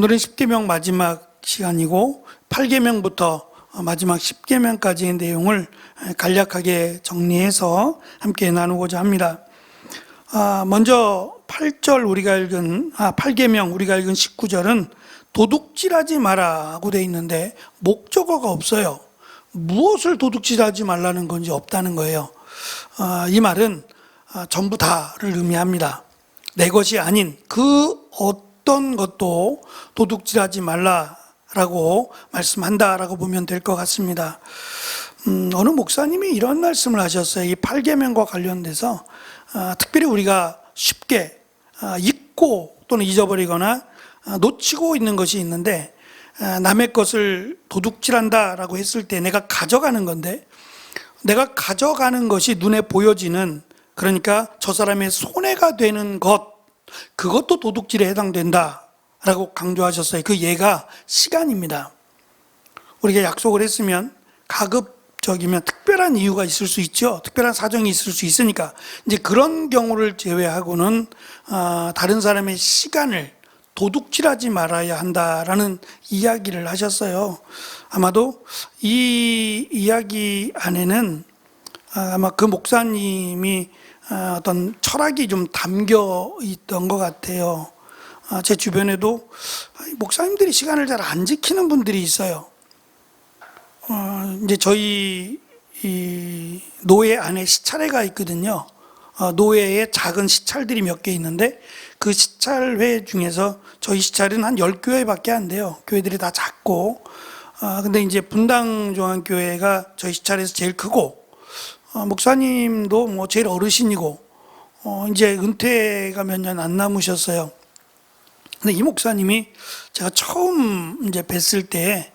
오늘은 10계명 마지막 시간이고 8계명부터 마지막 10계명까지의 내용을 간략하게 정리해서 함께 나누고자 합니다. 먼저 8절 우리가 읽은 8계명 우리가 읽은 19절은 도둑질하지 마라고 되어 있는데 목적어가 없어요. 무엇을 도둑질하지 말라는 건지 없다는 거예요. 이 말은 전부 다를 의미합니다. 내 것이 아닌 그 어떤 것도 도둑질하지 말라라고 말씀한다라고 보면 될 것 같습니다. 어느 목사님이 이런 말씀을 하셨어요. 이 8계명과 관련돼서 특별히 우리가 쉽게 잊고 또는 잊어버리거나 놓치고 있는 것이 있는데, 남의 것을 도둑질한다라고 했을 때 내가 가져가는 건데, 내가 가져가는 것이 눈에 보여지는, 그러니까 저 사람의 손해가 되는 것, 그것도 도둑질에 해당된다라고 강조하셨어요. 그 예가 시간입니다. 우리가 약속을 했으면 가급적이면 특별한 이유가 있을 수 있죠. 특별한 사정이 있을 수 있으니까 이제 그런 경우를 제외하고는 다른 사람의 시간을 도둑질하지 말아야 한다라는 이야기를 하셨어요. 아마도 이 이야기 안에는 아마 그 목사님이 어떤 철학이 좀 담겨 있던 것 같아요. 제 주변에도 목사님들이 시간을 잘 안 지키는 분들이 있어요. 이제 저희 이 노회 안에 시찰회가 있거든요. 노회에 작은 시찰들이 몇 개 있는데 그 시찰회 중에서 저희 시찰은 한 10교회밖에 안 돼요. 교회들이 다 작고. 근데 이제 분당중앙교회가 저희 시찰에서 제일 크고, 목사님도 뭐 제일 어르신이고, 이제 은퇴가 몇 년 안 남으셨어요. 근데 이 목사님이 제가 처음 이제 뵀을 때,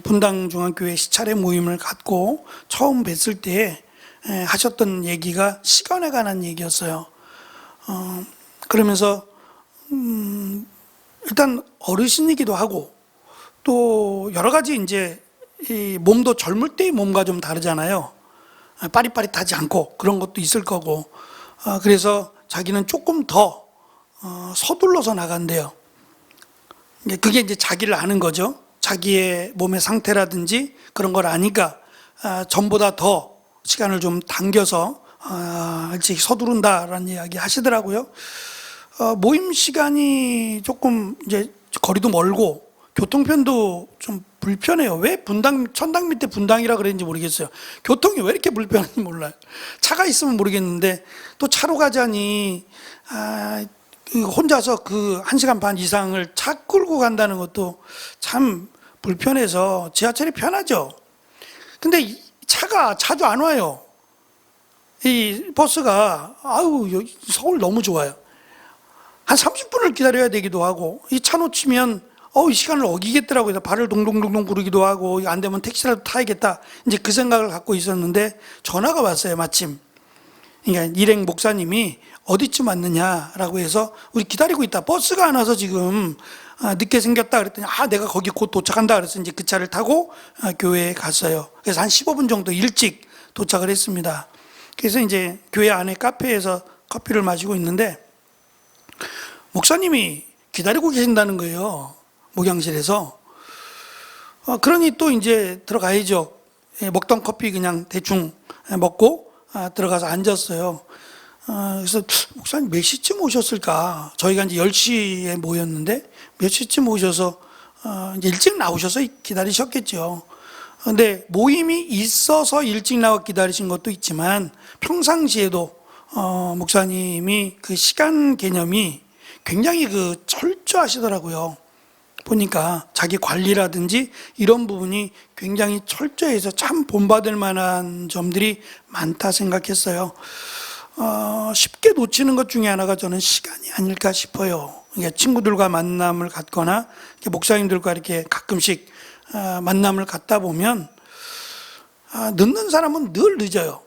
분당중앙교회 시찰회 모임을 갖고 처음 뵀을 때 하셨던 얘기가 시간에 관한 얘기였어요. 그러면서 일단 어르신이기도 하고 또 여러 가지 이제 이 몸도 젊을 때의 몸과 좀 다르잖아요. 빠릿빠릿하지 않고 그런 것도 있을 거고, 그래서 자기는 조금 더 서둘러서 나간대요. 그게 이제 자기를 아는 거죠. 자기의 몸의 상태라든지 그런 걸 아니까 전보다 더 시간을 좀 당겨서 일찍 서두른다라는 이야기 하시더라고요. 모임 시간이 조금 이제 거리도 멀고 교통편도 좀 불편해요. 왜 천당 밑에 분당이라 그랬는지 모르겠어요. 교통이 왜 이렇게 불편한지 몰라요. 차가 있으면 모르겠는데 또 차로 가자니 혼자서 그 1시간 반 이상을 차 끌고 간다는 것도 참 불편해서 지하철이 편하죠. 근데 차가 자주 안 와요. 이 버스가 서울 너무 좋아요. 한 30분을 기다려야 되기도 하고, 이 차 놓치면 이 시간을 어기겠더라고요. 발을 동동동동 구르기도 하고, 안 되면 택시라도 타야겠다, 이제 그 생각을 갖고 있었는데 전화가 왔어요, 마침. 그러니까 일행 목사님이 어디쯤 왔느냐라고 해서 우리 기다리고 있다, 버스가 안 와서 지금 늦게 생겼다 그랬더니 내가 거기 곧 도착한다 그래서 이제 그 차를 타고 교회에 갔어요. 그래서 한 15분 정도 일찍 도착을 했습니다. 그래서 이제 교회 안에 카페에서 커피를 마시고 있는데 목사님이 기다리고 계신다는 거예요, 목양실에서. 그러니 또 이제 들어가야죠. 먹던 커피 그냥 대충 먹고 들어가서 앉았어요. 그래서 목사님 몇 시쯤 오셨을까? 저희가 이제 10시에 모였는데 몇 시쯤 오셔서 이제 일찍 나오셔서 기다리셨겠죠. 근데 모임이 있어서 일찍 나와 기다리신 것도 있지만 평상시에도 목사님이 그 시간 개념이 굉장히 그 철저하시더라고요. 보니까 자기 관리라든지 이런 부분이 굉장히 철저해서 참 본받을 만한 점들이 많다 생각했어요. 쉽게 놓치는 것 중에 하나가 저는 시간이 아닐까 싶어요. 그러니까 친구들과 만남을 갖거나 목사님들과 이렇게 가끔씩 만남을 갖다 보면 늦는 사람은 늘 늦어요.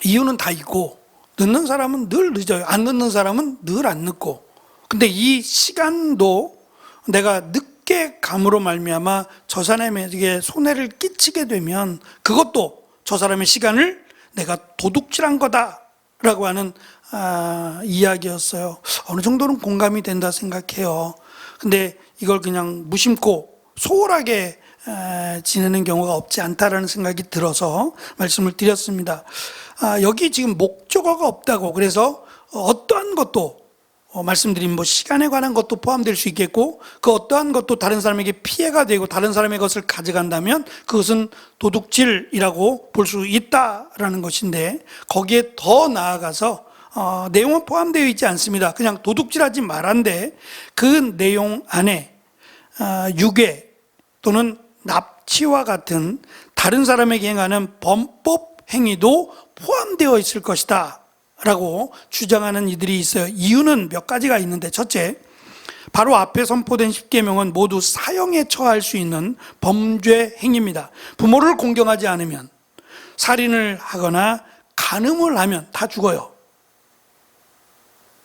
이유는 다 있고, 늦는 사람은 늘 늦어요. 안 늦는 사람은 늘 안 늦고. 근데 이 시간도 내가 늦게 감으로 말미암아 저 사람에게 손해를 끼치게 되면 그것도 저 사람의 시간을 내가 도둑질한 거다라고 하는 이야기였어요. 어느 정도는 공감이 된다 생각해요. 근데 이걸 그냥 무심코 소홀하게 지내는 경우가 없지 않다라는 생각이 들어서 말씀을 드렸습니다. 여기 지금 목적어가 없다고, 그래서 어떠한 것도 말씀드린 시간에 관한 것도 포함될 수 있겠고, 그 어떠한 것도 다른 사람에게 피해가 되고 다른 사람의 것을 가져간다면 그것은 도둑질이라고 볼 수 있다라는 것인데, 거기에 더 나아가서 내용은 포함되어 있지 않습니다. 그냥 도둑질하지 말한데 그 내용 안에 유괴 또는 납치와 같은 다른 사람에게 행하는 범법 행위도 포함되어 있을 것이다 라고 주장하는 이들이 있어요. 이유는 몇 가지가 있는데, 첫째, 바로 앞에 선포된 10계명은 모두 사형에 처할 수 있는 범죄 행위입니다. 부모를 공경하지 않으면, 살인을 하거나 간음을 하면 다 죽어요.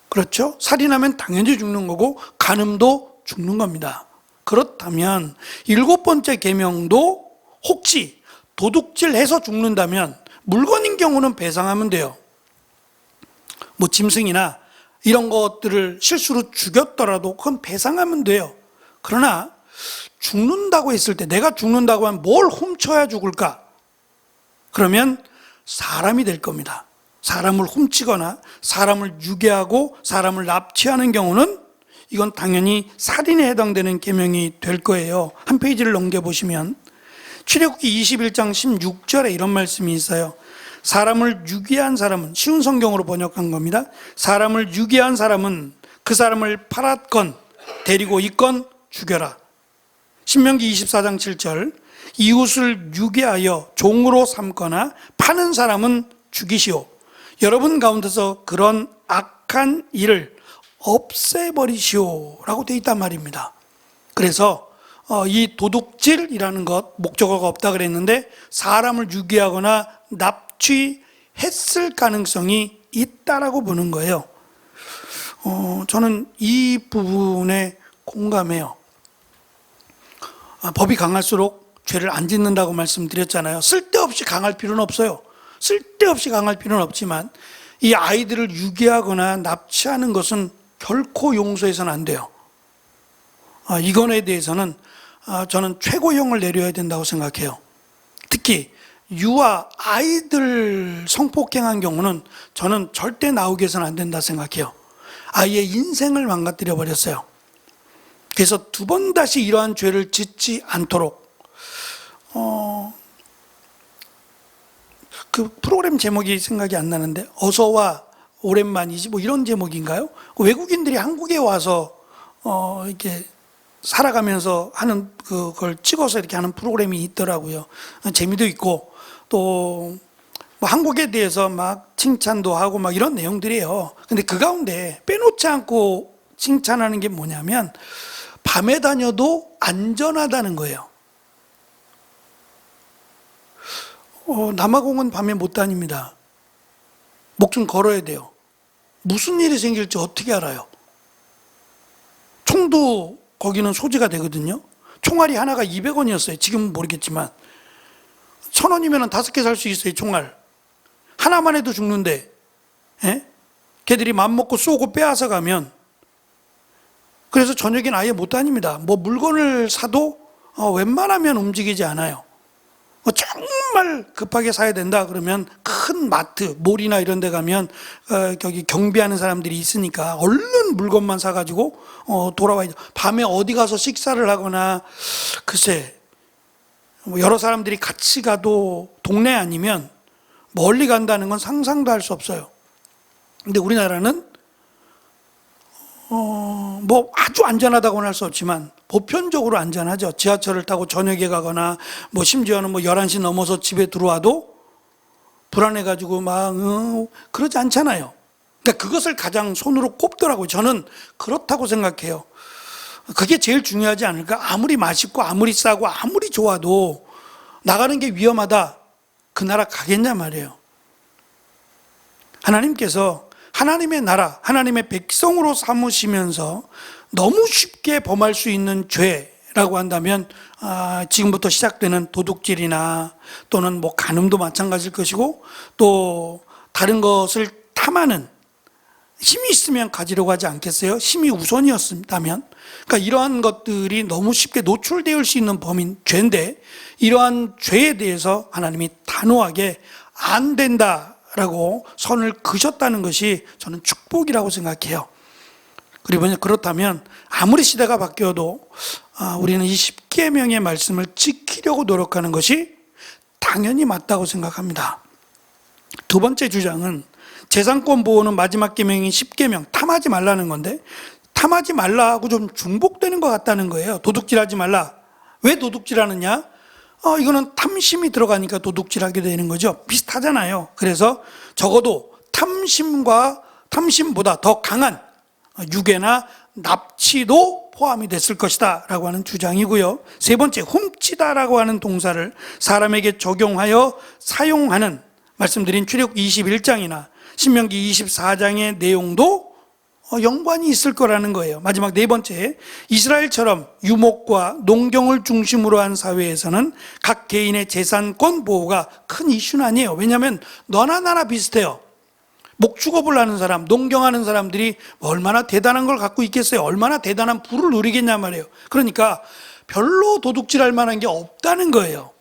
그렇죠? 살인하면 당연히 죽는 거고 간음도 죽는 겁니다. 그렇다면 7번째 계명도 혹시 도둑질해서 죽는다면 물건인 경우는 배상하면 돼요. 짐승이나 이런 것들을 실수로 죽였더라도 그건 배상하면 돼요. 그러나 죽는다고 했을 때, 내가 죽는다고 하면 뭘 훔쳐야 죽을까? 그러면 사람이 될 겁니다. 사람을 훔치거나 사람을 유괴하고 사람을 납치하는 경우는 이건 당연히 살인에 해당되는 계명이 될 거예요. 한 페이지를 넘겨보시면 출애굽기 21장 16절에 이런 말씀이 있어요. 사람을 유괴한 사람은, 쉬운 성경으로 번역한 겁니다. 사람을 유괴한 사람은 그 사람을 팔았건 데리고 있건 죽여라. 신명기 24장 7절, 이웃을 유괴하여 종으로 삼거나 파는 사람은 죽이시오. 여러분 가운데서 그런 악한 일을 없애버리시오 라고 되어 있단 말입니다. 그래서 이 도둑질이라는 것, 목적어가 없다 그랬는데 사람을 유괴하거나 납치했을 가능성이 있다라고 보는 거예요. 저는 이 부분에 공감해요. 법이 강할수록 죄를 안 짓는다고 말씀드렸잖아요. 쓸데없이 강할 필요는 없어요. 쓸데없이 강할 필요는 없지만 이 아이들을 유괴하거나 납치하는 것은 결코 용서해서는 안 돼요. 이건에 대해서는 저는 최고형을 내려야 된다고 생각해요. 특히 유아 아이들 성폭행한 경우는 저는 절대 나오게 해서는 안 된다 생각해요. 아이의 인생을 망가뜨려 버렸어요. 그래서 두 번 다시 이러한 죄를 짓지 않도록 그 프로그램 제목이 생각이 안 나는데, 어서와 오랜만이지 이런 제목인가요? 외국인들이 한국에 와서 이렇게 살아가면서 하는 그걸 찍어서 이렇게 하는 프로그램이 있더라고요. 재미도 있고 또 한국에 대해서 막 칭찬도 하고 막 이런 내용들이에요. 근데 그 가운데 빼놓지 않고 칭찬하는 게 뭐냐면 밤에 다녀도 안전하다는 거예요. 남아공은 밤에 못 다닙니다. 목숨 걸어야 돼요. 무슨 일이 생길지 어떻게 알아요? 총도 거기는 소지가 되거든요. 총알이 하나가 200원이었어요. 지금은 모르겠지만 1,000원이면 5개 살 수 있어요. 총알 하나만 해도 죽는데, 걔들이 맘먹고 쏘고 빼앗아 가면, 그래서 저녁엔 아예 못 다닙니다. 물건을 사도 웬만하면 움직이지 않아요. 정말 급하게 사야 된다 그러면 큰 마트, 몰이나 이런 데 가면 거기 경비하는 사람들이 있으니까 얼른 물건만 사가지고 돌아와야 돼. 밤에 어디 가서 식사를 하거나, 글쎄 여러 사람들이 같이 가도 동네 아니면 멀리 간다는 건 상상도 할 수 없어요. 근데 우리나라는 아주 안전하다고는 할 수 없지만 보편적으로 안전하죠. 지하철을 타고 저녁에 가거나 심지어는 11시 넘어서 집에 들어와도 불안해가지고 그러지 않잖아요. 그러니까 그것을 가장 손으로 꼽더라고요. 저는 그렇다고 생각해요. 그게 제일 중요하지 않을까? 아무리 맛있고 아무리 싸고 아무리 좋아도 나가는 게 위험하다, 그 나라 가겠냐 말이에요. 하나님께서 하나님의 나라, 하나님의 백성으로 삼으시면서 너무 쉽게 범할 수 있는 죄라고 한다면 지금부터 시작되는 도둑질이나 또는 간음도 마찬가지일 것이고, 또 다른 것을 탐하는 힘이 있으면 가지려고 하지 않겠어요? 힘이 우선이었다면. 그러니까 이러한 것들이 너무 쉽게 노출될 수 있는 범인, 죄인데 이러한 죄에 대해서 하나님이 단호하게 안 된다라고 선을 그셨다는 것이 저는 축복이라고 생각해요. 그리고 그렇다면 아무리 시대가 바뀌어도 우리는 이 십계명의 말씀을 지키려고 노력하는 것이 당연히 맞다고 생각합니다. 두 번째 주장은 재산권 보호는 마지막 계명인 십계명, 탐하지 말라는 건데 탐하지 말라고 좀 중복되는 것 같다는 거예요. 도둑질하지 말라. 왜 도둑질하느냐? 이거는 탐심이 들어가니까 도둑질하게 되는 거죠. 비슷하잖아요. 그래서 적어도 탐심보다 더 강한 유괴나 납치도 포함이 됐을 것이다 라고 하는 주장이고요. 세 번째, 훔치다라고 하는 동사를 사람에게 적용하여 사용하는 말씀드린 출애굽 21장이나 신명기 24장의 내용도 연관이 있을 거라는 거예요. 마지막 네 번째, 이스라엘처럼 유목과 농경을 중심으로 한 사회에서는 각 개인의 재산권 보호가 큰 이슈는 아니에요. 왜냐하면 너나 나나 비슷해요. 목축업을 하는 사람, 농경하는 사람들이 얼마나 대단한 걸 갖고 있겠어요? 얼마나 대단한 부를 누리겠냐 말이에요. 그러니까 별로 도둑질할 만한 게 없다는 거예요.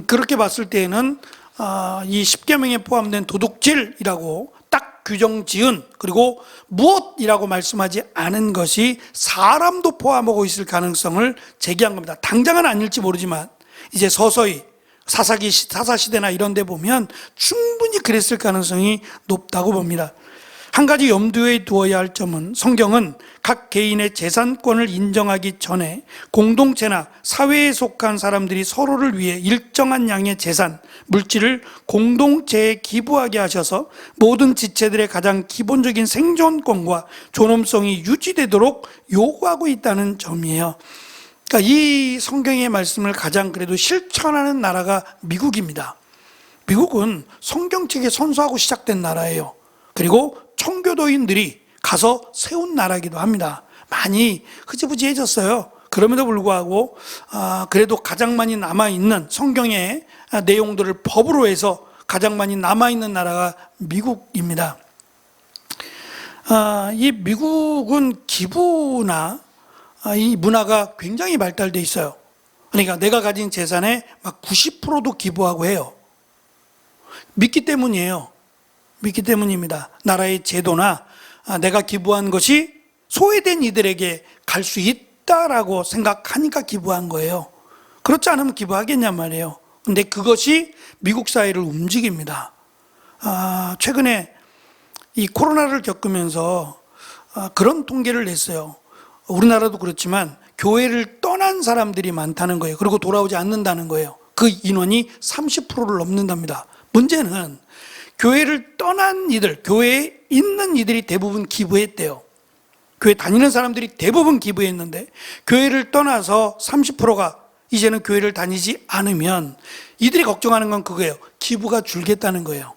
그렇게 봤을 때에는 이 십계명에 포함된 도둑질이라고 딱 규정 지은, 그리고 무엇이라고 말씀하지 않은 것이 사람도 포함하고 있을 가능성을 제기한 겁니다. 당장은 아닐지 모르지만 이제 서서히 사사시대나 이런 데 보면 충분히 그랬을 가능성이 높다고 봅니다. 한 가지 염두에 두어야 할 점은 성경은 각 개인의 재산권을 인정하기 전에 공동체나 사회에 속한 사람들이 서로를 위해 일정한 양의 재산, 물질을 공동체에 기부하게 하셔서 모든 지체들의 가장 기본적인 생존권과 존엄성이 유지되도록 요구하고 있다는 점이에요. 그러니까 이 성경의 말씀을 가장 그래도 실천하는 나라가 미국입니다. 미국은 성경책에 선서하고 시작된 나라예요. 그리고 청교도인들이 가서 세운 나라이기도 합니다. 많이 흐지부지해졌어요. 그럼에도 불구하고 그래도 가장 많이 남아있는 성경의 내용들을 법으로 해서 가장 많이 남아있는 나라가 미국입니다. 이 미국은 기부나 이 문화가 굉장히 발달되어 있어요. 그러니까 내가 가진 재산의 막 90%도 기부하고 해요. 믿기 때문이에요. 믿기 때문입니다. 나라의 제도나 내가 기부한 것이 소외된 이들에게 갈 수 있다라고 생각하니까 기부한 거예요. 그렇지 않으면 기부하겠냔 말이에요. 근데 그것이 미국 사회를 움직입니다. 최근에 이 코로나를 겪으면서 그런 통계를 냈어요. 우리나라도 그렇지만 교회를 떠난 사람들이 많다는 거예요. 그리고 돌아오지 않는다는 거예요. 그 인원이 30%를 넘는답니다. 문제는 교회를 떠난 이들, 교회에 있는 이들이 대부분 기부했대요. 교회 다니는 사람들이 대부분 기부했는데 교회를 떠나서 30%가 이제는 교회를 다니지 않으면 이들이 걱정하는 건 그거예요. 기부가 줄겠다는 거예요.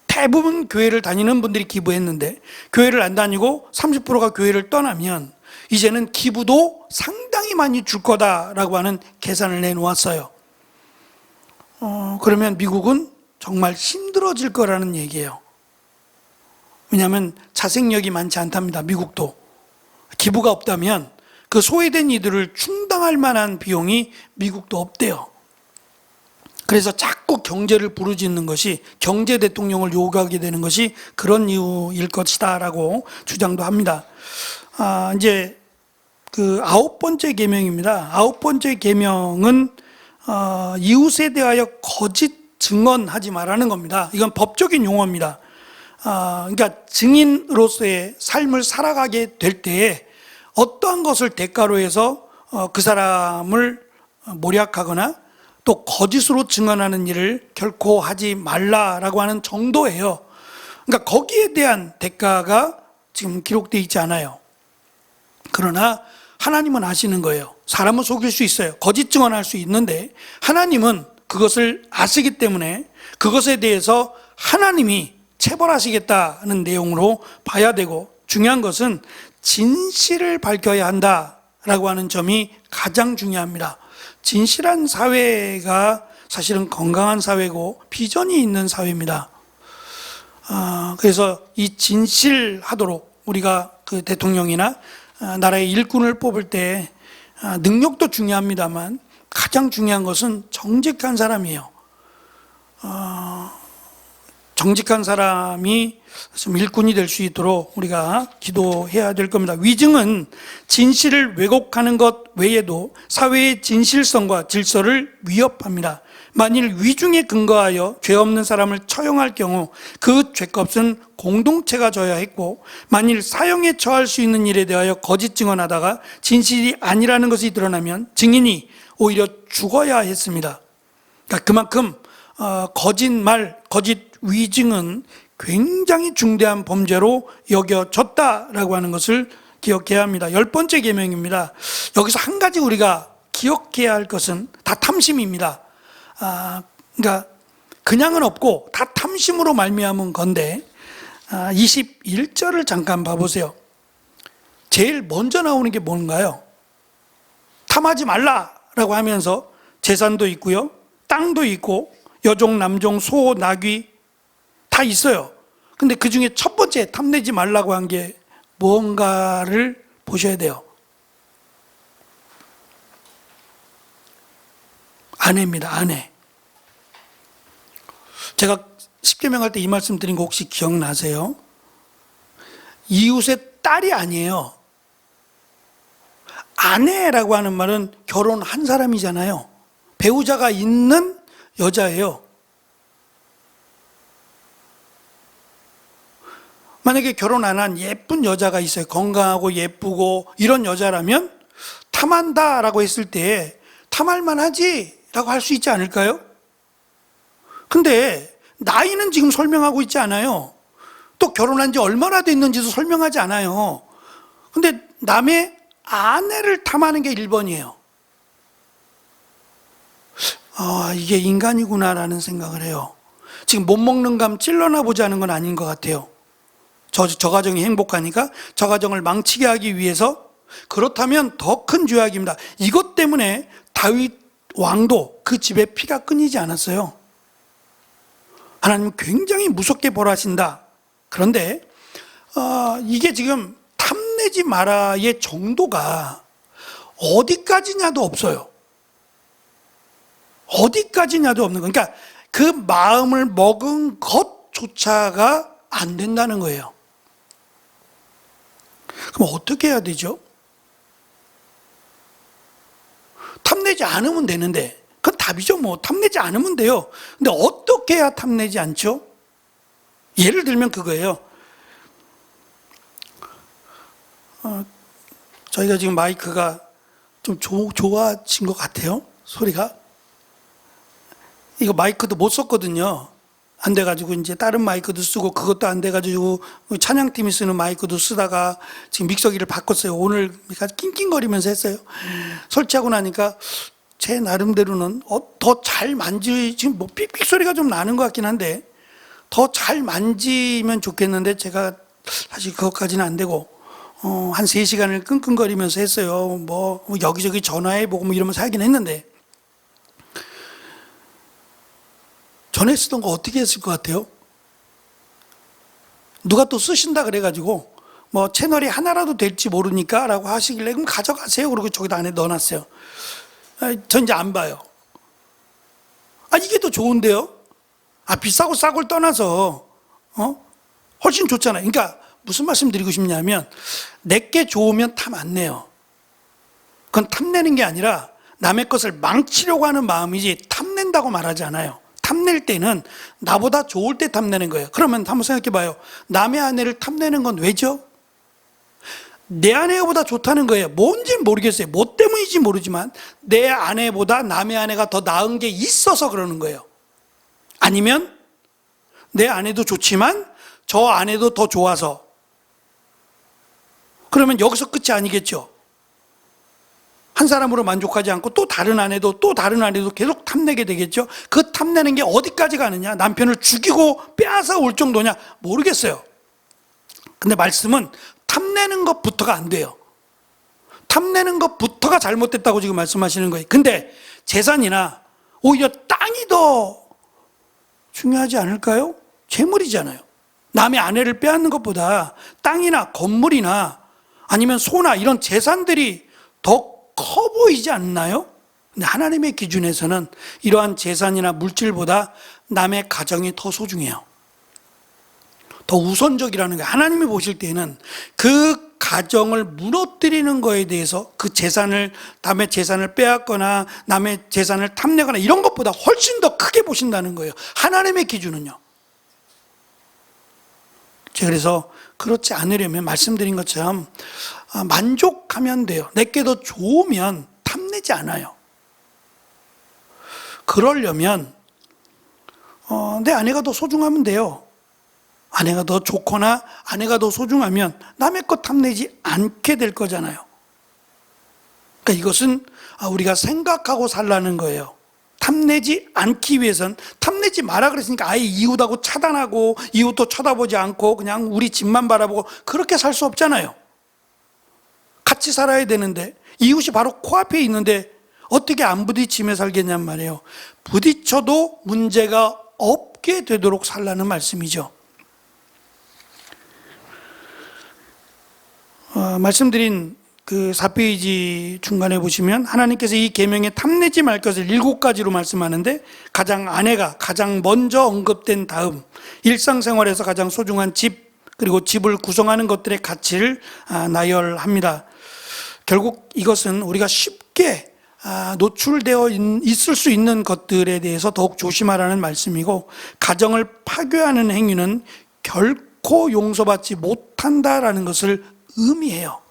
대부분 교회를 다니는 분들이 기부했는데 교회를 안 다니고 30%가 교회를 떠나면 이제는 기부도 상당히 많이 줄 거다라고 하는 계산을 내놓았어요. 그러면 미국은 정말 힘들어질 거라는 얘기예요. 왜냐하면 자생력이 많지 않답니다. 미국도. 기부가 없다면 그 소외된 이들을 충당할 만한 비용이 미국도 없대요. 그래서 자꾸 경제를 부르짖는 것이, 경제 대통령을 요구하게 되는 것이 그런 이유일 것이다라고 주장도 합니다. 이제 그 9번째 계명입니다. 9번째 계명은 이웃에 대하여 거짓 증언하지 말라는 겁니다. 이건 법적인 용어입니다. 그러니까 증인으로서의 삶을 살아가게 될 때에 어떠한 것을 대가로 해서 그 사람을 모략하거나 또 거짓으로 증언하는 일을 결코 하지 말라라고 하는 정도예요. 그러니까 거기에 대한 대가가 지금 기록되어 있지 않아요. 그러나 하나님은 아시는 거예요. 사람은 속일 수 있어요. 거짓 증언할 수 있는데 하나님은 그것을 아시기 때문에 그것에 대해서 하나님이 체벌하시겠다는 내용으로 봐야 되고, 중요한 것은 진실을 밝혀야 한다라고 하는 점이 가장 중요합니다. 진실한 사회가 사실은 건강한 사회고 비전이 있는 사회입니다. 그래서 이 진실하도록 우리가 그 대통령이나 나라의 일꾼을 뽑을 때 능력도 중요합니다만 가장 중요한 것은 정직한 사람이에요. 정직한 사람이 좀 일꾼이 될 수 있도록 우리가 기도해야 될 겁니다. 위증은 진실을 왜곡하는 것 외에도 사회의 진실성과 질서를 위협합니다. 만일 위증에 근거하여 죄 없는 사람을 처형할 경우 그 죄값은 공동체가 져야 했고, 만일 사형에 처할 수 있는 일에 대하여 거짓 증언하다가 진실이 아니라는 것이 드러나면 증인이 오히려 죽어야 했습니다. 그러니까 그만큼 거짓말, 거짓 위증은 굉장히 중대한 범죄로 여겨졌다라고 하는 것을 기억해야 합니다. 10번째 계명입니다. 여기서 한 가지 우리가 기억해야 할 것은 다 탐심입니다. 그러니까 그냥은 없고 다 탐심으로 말미암은 건데 21절을 잠깐 봐보세요. 제일 먼저 나오는 게 뭔가요? 탐하지 말라라고 하면서 재산도 있고요, 땅도 있고, 여종, 남종, 소, 나귀 다 있어요. 근데 그 중에 첫 번째 탐내지 말라고 한 게 뭔가를 보셔야 돼요. 아내입니다. 아내. 제가 십계명 할 때 이 말씀 드린 거 혹시 기억나세요? 이웃의 딸이 아니에요. 아내라고 하는 말은 결혼한 사람이잖아요. 배우자가 있는 여자예요. 만약에 결혼 안 한 예쁜 여자가 있어요. 건강하고 예쁘고 이런 여자라면 탐한다라고 했을 때 탐할 만하지 라고 할 수 있지 않을까요? 근데 나이는 지금 설명하고 있지 않아요. 또 결혼한 지 얼마나 됐는지도 설명하지 않아요. 근데 남의 아내를 탐하는 게 1번이에요. 이게 인간이구나라는 생각을 해요. 지금 못 먹는 감 찔러나 보자는 건 아닌 것 같아요. 저 가정이 행복하니까 저 가정을 망치게 하기 위해서, 그렇다면 더 큰 죄악입니다. 이것 때문에 다윗 왕도 그 집에 피가 끊이지 않았어요. 하나님 굉장히 무섭게 벌하신다. 그런데 이게 지금 탐내지 마라의 정도가 어디까지냐도 없어요. 어디까지냐도 없는 거예요. 그러니까 그 마음을 먹은 것조차가 안 된다는 거예요. 그럼 어떻게 해야 되죠? 탐내지 않으면 되는데, 그건 답이죠. 뭐 탐내지 않으면 돼요. 근데 어떻게 해야 탐내지 않죠? 예를 들면 그거예요. 저희가 지금 마이크가 좀 좋아진 것 같아요. 소리가. 이거 마이크도 못 썼거든요. 안 돼가지고 이제 다른 마이크도 쓰고, 그것도 안 돼가지고 찬양팀이 쓰는 마이크도 쓰다가 지금 믹서기를 바꿨어요. 오늘 낑낑거리면서 했어요. 설치하고 나니까 제 나름대로는 더 잘 지금 뭐 삑삑 소리가 좀 나는 것 같긴 한데 더 잘 만지면 좋겠는데, 제가 사실 그것까지는 안 되고 한 3시간을 끙끙거리면서 했어요. 뭐 여기저기 전화해보고 뭐 이러면서 하긴 했는데, 전에 쓰던 거 어떻게 했을 것 같아요? 누가 또 쓰신다 그래가지고 뭐 채널이 하나라도 될지 모르니까 라고 하시길래 그럼 가져가세요. 그러고 저기다 안에 넣어놨어요. 전 이제 안 봐요. 이게 더 좋은데요? 비싸고 싸고를 떠나서 훨씬 좋잖아요. 그러니까 무슨 말씀 드리고 싶냐면, 내게 좋으면 탐 안 내요. 그건 탐내는 게 아니라 남의 것을 망치려고 하는 마음이지 탐낸다고 말하지 않아요. 탐낼 때는 나보다 좋을 때 탐내는 거예요. 그러면 한번 생각해 봐요. 남의 아내를 탐내는 건 왜죠? 내 아내보다 좋다는 거예요. 뭔지는 모르겠어요. 뭐 때문인지 모르지만 내 아내보다 남의 아내가 더 나은 게 있어서 그러는 거예요. 아니면 내 아내도 좋지만 저 아내도 더 좋아서. 그러면 여기서 끝이 아니겠죠. 한 사람으로 만족하지 않고 또 다른 아내도 계속 탐내게 되겠죠. 그 탐내는 게 어디까지 가느냐, 남편을 죽이고 빼앗아 올 정도냐 모르겠어요. 근데 말씀은 탐내는 것부터가 안 돼요. 탐내는 것부터가 잘못됐다고 지금 말씀하시는 거예요. 근데 재산이나 오히려 땅이 더 중요하지 않을까요? 재물이잖아요. 남의 아내를 빼앗는 것보다 땅이나 건물이나 아니면 소나 이런 재산들이 더 커 보이지 않나요? 근데 하나님의 기준에서는 이러한 재산이나 물질보다 남의 가정이 더 소중해요. 더 우선적이라는 거예요. 하나님이 보실 때는 그 가정을 무너뜨리는 거에 대해서 그 재산을, 남의 재산을 빼앗거나 남의 재산을 탐내거나 이런 것보다 훨씬 더 크게 보신다는 거예요. 하나님의 기준은요. 그래서 그렇지 않으려면 말씀드린 것처럼 만족하면 돼요. 내게 더 좋으면 탐내지 않아요. 그러려면 내 아내가 더 소중하면 돼요. 아내가 더 좋거나 아내가 더 소중하면 남의 것 탐내지 않게 될 거잖아요. 그러니까 이것은 우리가 생각하고 살라는 거예요. 탐내지 않기 위해선 탐내지 마라 그랬으니까 아예 이웃하고 차단하고 이웃도 쳐다보지 않고 그냥 우리 집만 바라보고 그렇게 살 수 없잖아요. 같이 살아야 되는데 이웃이 바로 코앞에 있는데 어떻게 안 부딪히며 살겠냔 말이에요. 부딪혀도 문제가 없게 되도록 살라는 말씀이죠. 말씀드린 그 4페이지 중간에 보시면 하나님께서 이 계명에 탐내지 말 것을 7가지로 말씀하는데 아내가 가장 먼저 언급된 다음 일상생활에서 가장 소중한 집 그리고 집을 구성하는 것들의 가치를 나열합니다. 결국 이것은 우리가 쉽게 노출되어 있을 수 있는 것들에 대해서 더욱 조심하라는 말씀이고 가정을 파괴하는 행위는 결코 용서받지 못한다라는 것을 의미해요.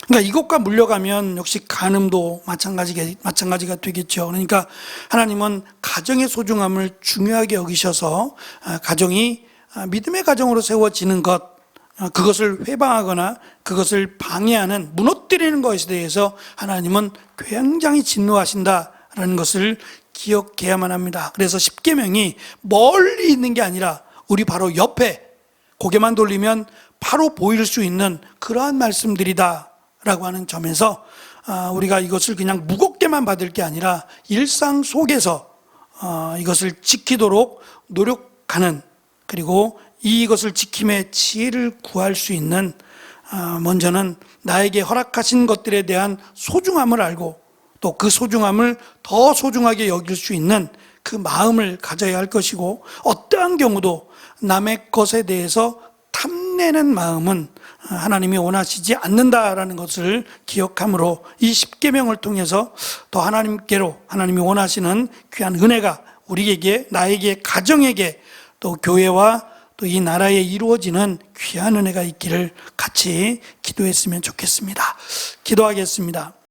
그러니까 이것과 물려가면 역시 간음도 마찬가지가 되겠죠. 그러니까 하나님은 가정의 소중함을 중요하게 여기셔서 가정이 믿음의 가정으로 세워지는 것, 그것을 회방하거나 그것을 방해하는 무너뜨리는 것에 대해서 하나님은 굉장히 진노하신다라는 것을 기억해야만 합니다. 그래서 십계명이 멀리 있는 게 아니라 우리 바로 옆에 고개만 돌리면 바로 보일 수 있는 그러한 말씀들이다 라고 하는 점에서 우리가 이것을 그냥 무겁게만 받을 게 아니라 일상 속에서 이것을 지키도록 노력하는, 그리고 이것을 지킴의 지혜를 구할 수 있는, 먼저는 나에게 허락하신 것들에 대한 소중함을 알고 또 그 소중함을 더 소중하게 여길 수 있는 그 마음을 가져야 할 것이고, 어떠한 경우도 남의 것에 대해서 탐내는 마음은 하나님이 원하시지 않는다라는 것을 기억함으로 이 십계명을 통해서 더 하나님께로 하나님이 원하시는 귀한 은혜가 우리에게, 나에게, 가정에게, 또 교회와 또 이 나라에 이루어지는 귀한 은혜가 있기를 같이 기도했으면 좋겠습니다. 기도하겠습니다.